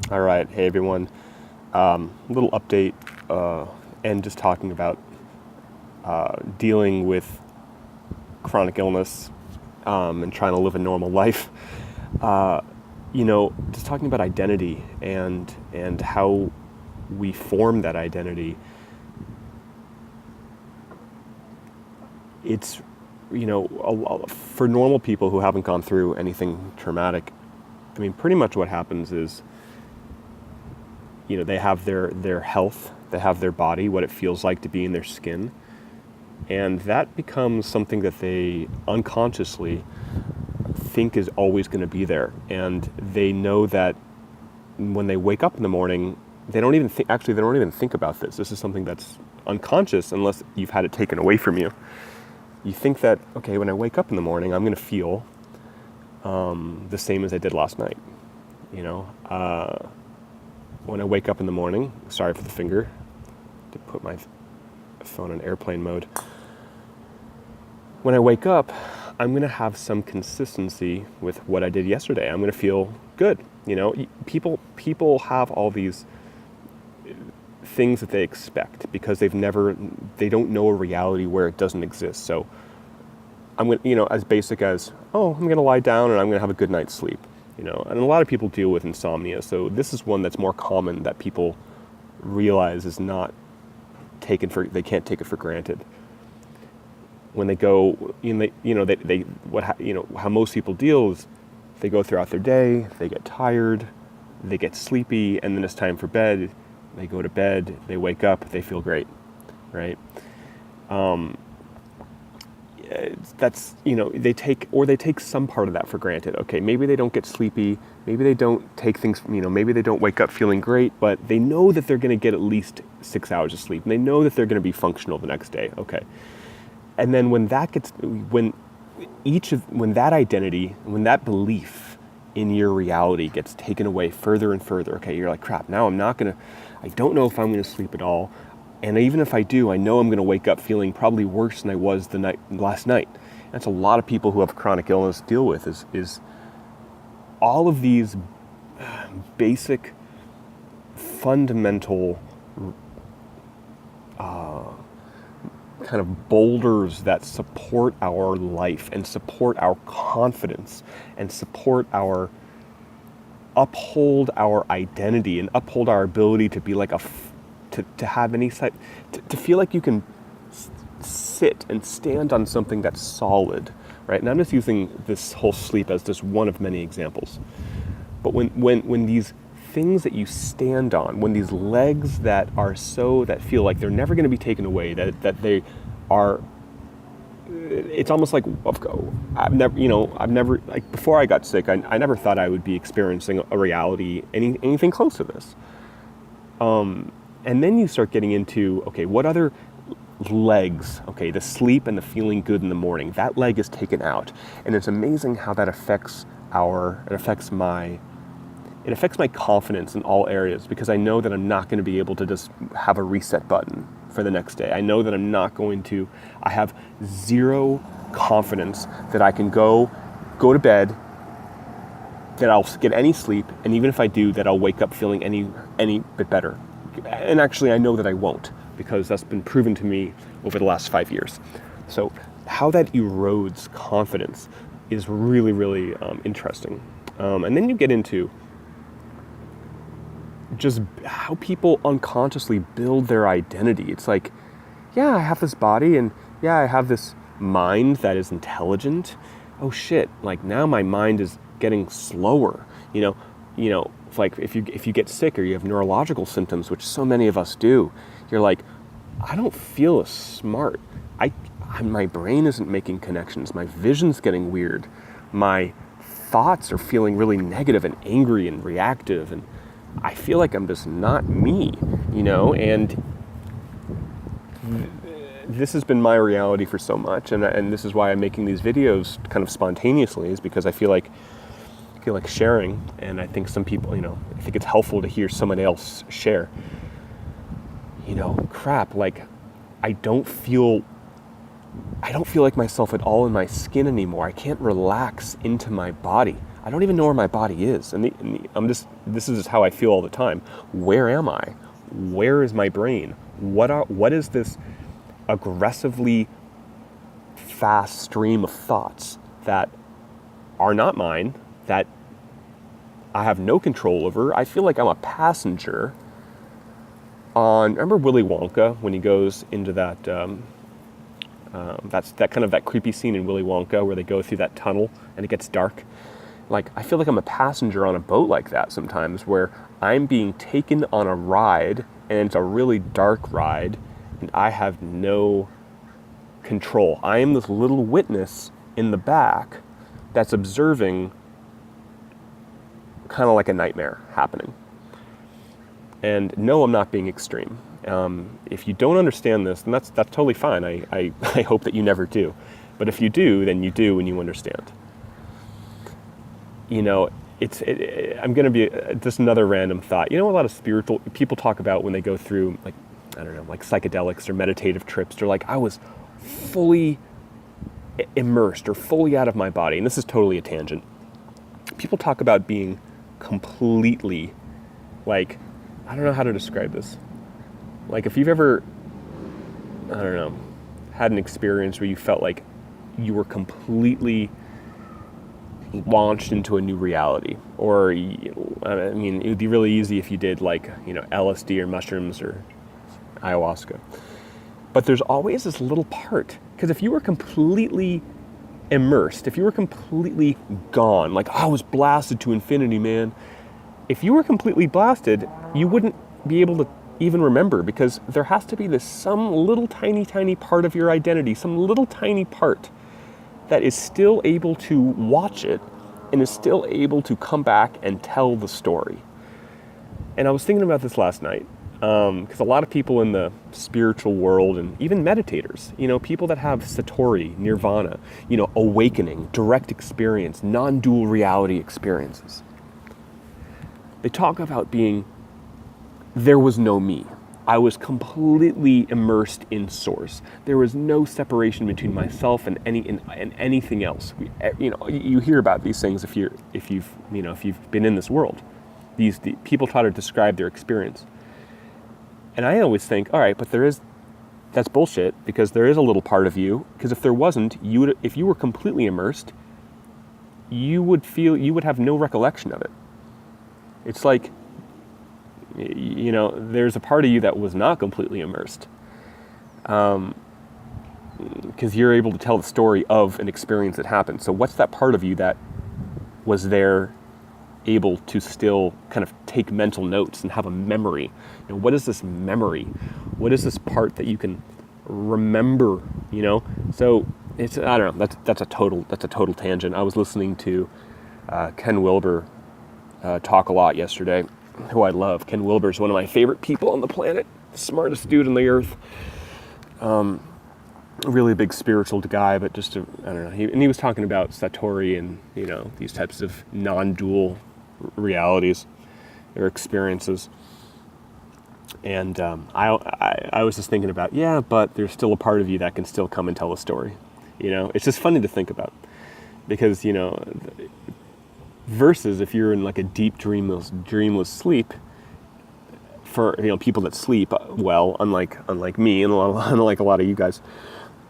All right, hey everyone. Little update and just talking about dealing with chronic illness and trying to live a normal life. Just talking about identity and how we form that identity. It's for normal people who haven't gone through anything traumatic. I mean, pretty much what happens is they have their health, they have their body, what it feels like to be in their skin, and that becomes something that they unconsciously think is always going to be there. And they know that when they wake up in the morning, they don't even think about this. This is something that's unconscious unless you've had it taken away from you. You think that, okay, when I wake up in the morning, I'm going to feel the same as I did last night. When I wake up in the morning, sorry for the finger, to put my phone on airplane mode. When I wake up, I'm going to have some consistency with what I did yesterday. I'm going to feel good. People have all these things that they expect because they don't know a reality where it doesn't exist. So I'm going to, as basic as, I'm going to lie down and I'm going to have a good night's sleep. And a lot of people deal with insomnia. So this is one that's more common that people realize is not they can't take it for granted. When they go, how most people deal is they go throughout their day, they get tired, they get sleepy, and then it's time for bed. They go to bed, they wake up, they feel great, right? They take some part of that for granted. Okay, maybe they don't get sleepy, maybe they don't take things, maybe they don't wake up feeling great, but they know that they're going to get at least 6 hours of sleep, and they know that they're going to be functional the next day. Okay, and then when that identity, when that belief in your reality gets taken away further and further, okay, you're like, crap, now I don't know if I'm going to sleep at all. And even if I do, I know I'm going to wake up feeling probably worse than I was last night. That's a lot of people who have chronic illness deal with is all of these basic, fundamental kind of boulders that support our life and support our confidence and uphold our identity and uphold our ability to be like to have any side, to feel like you can sit and stand on something that's solid, right? And I'm just using this whole sleep as just one of many examples. But when these things that you stand on, when these legs that feel like they're never going to be taken away, that they are, it's almost like I've never like before I got sick, I never thought I would be experiencing a reality anything close to this. And then you start getting into, okay, what other legs, okay, the sleep and the feeling good in the morning, that leg is taken out. And it's amazing how that affects my confidence in all areas, because I know that I'm not going to be able to just have a reset button for the next day. I know that I have zero confidence that I can go to bed, that I'll get any sleep, and even if I do, that I'll wake up feeling any bit better. And actually, I know that I won't, because that's been proven to me over the last 5 years. So how that erodes confidence is really, really interesting. And then you get into just how people unconsciously build their identity. It's like, yeah, I have this body, and yeah, I have this mind that is intelligent. Oh shit, like now my mind is getting slower. Like if you get sick or you have neurological symptoms, which so many of us do, you're like, I don't feel as smart. My brain isn't making connections. My vision's getting weird. My thoughts are feeling really negative and angry and reactive, and I feel like I'm just not me, and this has been my reality for so much, and this is why I'm making these videos kind of spontaneously, is because I feel like sharing, and I think some people, I think it's helpful to hear someone else share. Crap, like I don't feel like myself at all in my skin anymore. I can't relax into my body. I don't even know where my body is. This is how I feel all the time. Where am I? Where is my brain? What is this aggressively fast stream of thoughts that are not mine, that I have no control over? I feel like I'm a passenger on, remember Willy Wonka when he goes into that, that's that kind of that creepy scene in Willy Wonka where they go through that tunnel and it gets dark? Like, I feel like I'm a passenger on a boat like that sometimes, where I'm being taken on a ride and it's a really dark ride and I have no control. I am this little witness in the back that's observing kind of like a nightmare happening. And no, I'm not being extreme. If you don't understand this, then that's totally fine. I hope that you never do. But if you do, then you do and you understand. You know, I'm going to be just another random thought. You know, a lot of spiritual people talk about when they go through, like, I don't know, like psychedelics or meditative trips. They're like, I was fully immersed or fully out of my body. And this is totally a tangent. People talk about being completely, like, I don't know how to describe this. Like, if you've ever, I don't know, had an experience where you felt like you were completely launched into a new reality, or, I mean, it would be really easy if you did, like, you know, LSD or mushrooms or ayahuasca. But there's always this little part, because if you were completely immersed, if you were completely gone, like, I was blasted to infinity, man. If you were completely blasted, you wouldn't be able to even remember, because there has to be this some little tiny part of your identity, some little tiny part that is still able to watch it and is still able to come back and tell the story. And I was thinking about this last night, because a lot of people in the spiritual world, and even meditators, you know, people that have satori, nirvana, you know, awakening, direct experience, non-dual reality experiences, they talk about being, there was no me. I was completely immersed in source. There was no separation between myself and anything else. You know, you hear about these things if you've been in this world. The people try to describe their experience, and I always think, all right, but that's bullshit, because there is a little part of you. Because if there wasn't, if you were completely immersed, you would have no recollection of it. It's like, you know, there's a part of you that was not completely immersed, because you're able to tell the story of an experience that happened. So what's that part of you that was there, able to still kind of take mental notes and have a memory? You know, what is this memory? What is this part that you can remember? You know, so it's, I don't know. That's a total tangent. I was listening to Ken Wilber talk a lot yesterday, who I love. Ken Wilber is one of my favorite people on the planet, the smartest dude on the earth. Really a big spiritual guy, but just I don't know. He was talking about satori and, you know, these types of non-dual realities or experiences. And I was just thinking about, yeah, but there's still a part of you that can still come and tell a story. You know, it's just funny to think about, because, you know, versus if you're in like a deep dreamless sleep, for, you know, people that sleep well, unlike me and unlike a lot of you guys,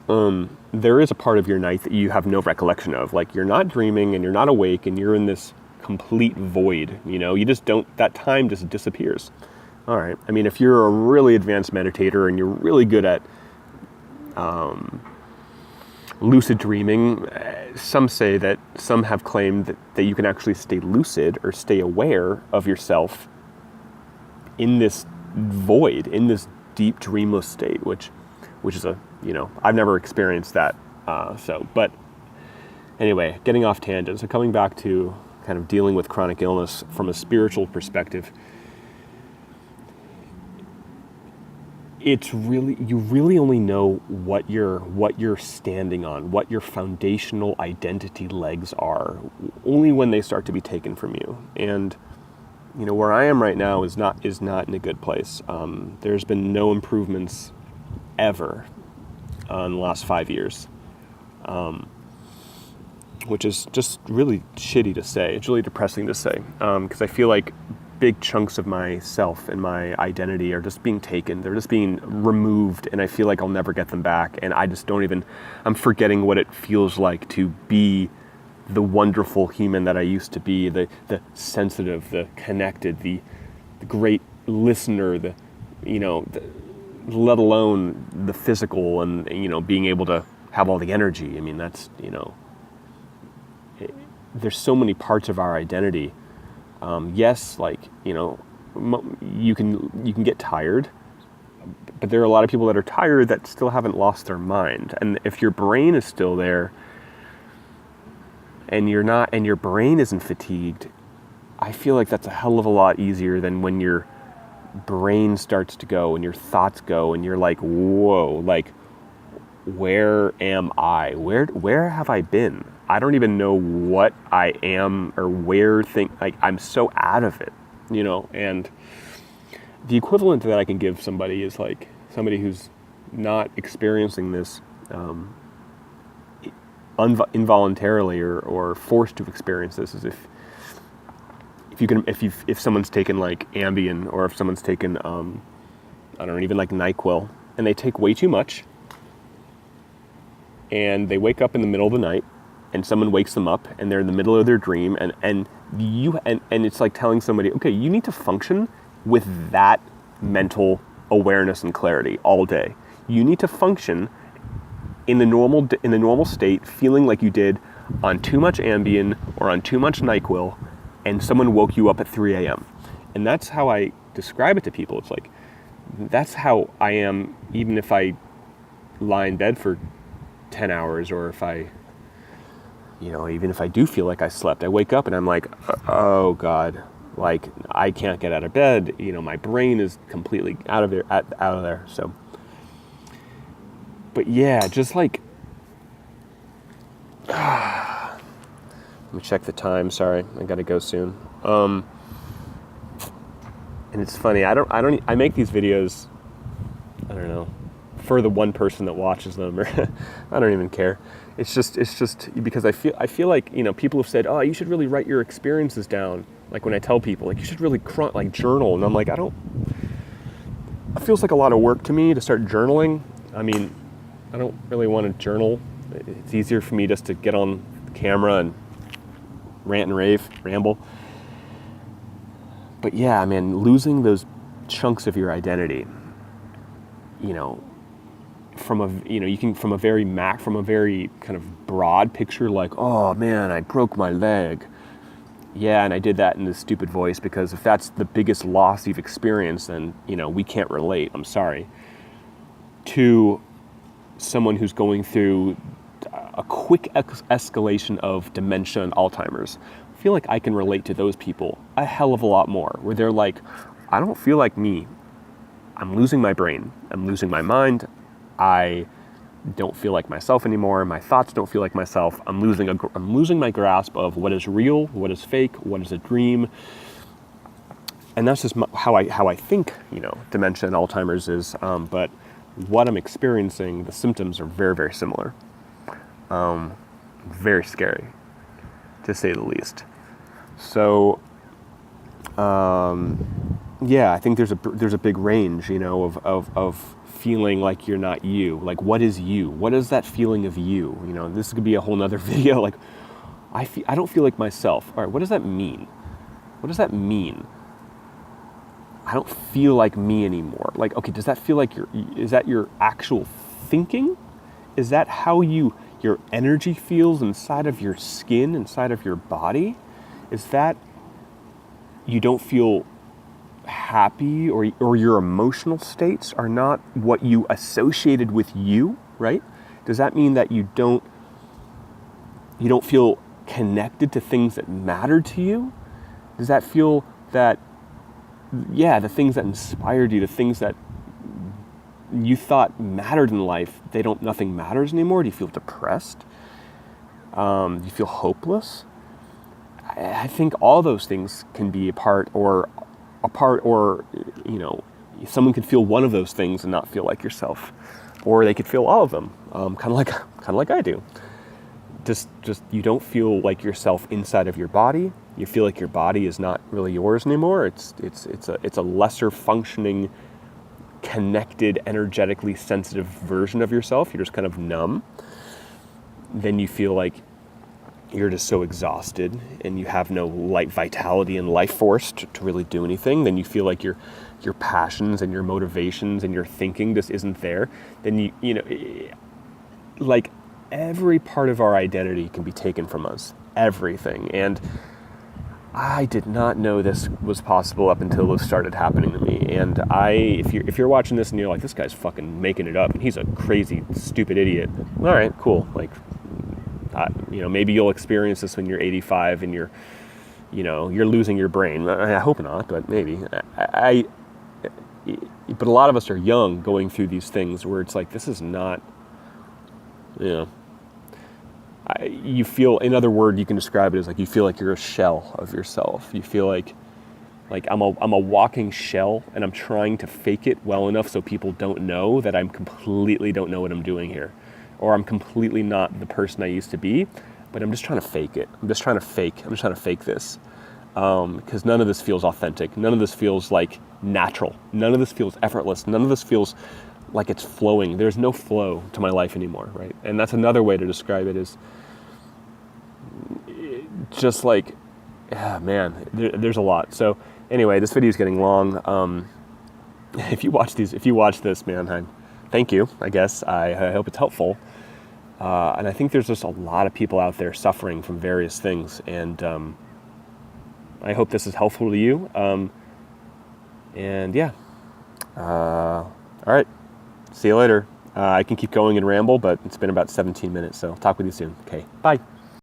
there is a part of your night that you have no recollection of. Like, you're not dreaming and you're not awake and you're in this complete void. You know, you just don't, that time just disappears. All right. I mean, if you're a really advanced meditator and you're really good at lucid dreaming, some have claimed that you can actually stay lucid or stay aware of yourself in this void, in this deep dreamless state, which is a, you know, I've never experienced that. But anyway, getting off tangent. So coming back to kind of dealing with chronic illness from a spiritual perspective, it's really, you really only know what you're standing on, what your foundational identity legs are, only when they start to be taken from you. And, you know, where I am right now is not in a good place. There's been no improvements ever in the last 5 years. which is just really shitty to say. It's really depressing to say, because I feel like big chunks of myself and my identity are just being taken. They're just being removed, and I feel like I'll never get them back. And I just I'm forgetting what it feels like to be the wonderful human that I used to be, the sensitive, the connected, the great listener, let alone the physical and, being able to have all the energy. I mean, that's, there's so many parts of our identity. Yes, you can get tired, but there are a lot of people that are tired that still haven't lost their mind. And if your brain is still there and your brain isn't fatigued, I feel like that's a hell of a lot easier than when your brain starts to go and your thoughts go and you're like, whoa, like, where am I? Where have I been? I don't even know what I am or I'm so out of it, and the equivalent that I can give somebody is like somebody who's not experiencing this involuntarily or forced to experience this, is if someone's taken like Ambien, or if someone's taken I don't know, even like NyQuil, and they take way too much, and they wake up in the middle of the night, and someone wakes them up, and they're in the middle of their dream, and it's like telling somebody, okay, you need to function with that mental awareness and clarity all day. You need to function in the normal state, feeling like you did on too much Ambien or on too much NyQuil, and someone woke you up at 3 a.m. And that's how I describe it to people. It's like, that's how I am, even if I lie in bed for 10 hours, or if I, even if I do feel like I slept, I wake up and I'm like, oh God, like I can't get out of bed. My brain is completely out of there. So, but yeah, just like, let me check the time. Sorry, I gotta go soon. And it's funny. I make these videos, I don't know, for the one person that watches them, or I don't even care. It's just because I feel like, people have said, oh, you should really write your experiences down. Like when I tell people, like, you should really journal. And I'm like, it feels like a lot of work to me to start journaling. I mean, I don't really want to journal. It's easier for me just to get on the camera and rant and ramble. But yeah, I mean, losing those chunks of your identity, from a very kind of broad picture, like, oh man, I broke my leg. Yeah, and I did that in this stupid voice, because if that's the biggest loss you've experienced, then, we can't relate. I'm sorry. To someone who's going through a quick escalation of dementia and Alzheimer's, I feel like I can relate to those people a hell of a lot more, where they're like, I don't feel like me. I'm losing my brain. I'm losing my mind. I don't feel like myself anymore. My thoughts don't feel like myself. I'm losing my grasp of what is real, what is fake, what is a dream. And that's just how I think, dementia and Alzheimer's is. But what I'm experiencing, the symptoms are very, very similar. Very scary, to say the least. So, yeah, I think there's a big range, of feeling like you're not you. Like, what is you? What is that feeling of you? This could be a whole nother video. Like, I don't feel like myself. All right, what does that mean? What does that mean? I don't feel like me anymore. Like, okay, does that feel like is that your actual thinking? Is that how your energy feels inside of your skin, inside of your body? Is that you don't feel happy, or your emotional states are not what you associated with you, right? Does that mean that you don't feel connected to things that matter to you? Does that feel that, yeah, the things that inspired you, the things that you thought mattered in life, nothing matters anymore? Do you feel depressed? Do you feel hopeless? I think all those things can be apart, or someone could feel one of those things and not feel like yourself, or they could feel all of them, kind of like I do. just you don't feel like yourself inside of your body. You feel like your body is not really yours anymore. It's a lesser functioning, connected, energetically sensitive version of yourself. You're just kind of numb. Then you feel like you're just so exhausted and you have no vitality and life force to really do anything. Then you feel like your passions and your motivations and your thinking just isn't there. Then you know, like every part of our identity can be taken from us. Everything. And I did not know this was possible up until this started happening to me. And if you're watching this and you're like, this guy's fucking making it up and he's a crazy, stupid idiot. All right, cool. Like, maybe you'll experience this when you're 85 and you're losing your brain. I hope not, but maybe. But a lot of us are young going through these things where it's like, this is not, you feel, in other words, you can describe it as like, you feel like you're a shell of yourself. You feel like I'm a walking shell and I'm trying to fake it well enough so people don't know that I'm completely don't know what I'm doing here. Or I'm completely not the person I used to be, but I'm just trying to fake it. I'm just trying to fake this. Because none of this feels authentic. None of this feels like natural. None of this feels effortless. None of this feels like it's flowing. There's no flow to my life anymore, right? And that's another way to describe it is just like, there's a lot. So anyway, this video is getting long. If you watch this, man, thank you, I guess. I hope it's helpful. And I think there's just a lot of people out there suffering from various things. And I hope this is helpful to you. All right. See you later. I can keep going and ramble, but it's been about 17 minutes, so I'll talk with you soon. Okay, bye.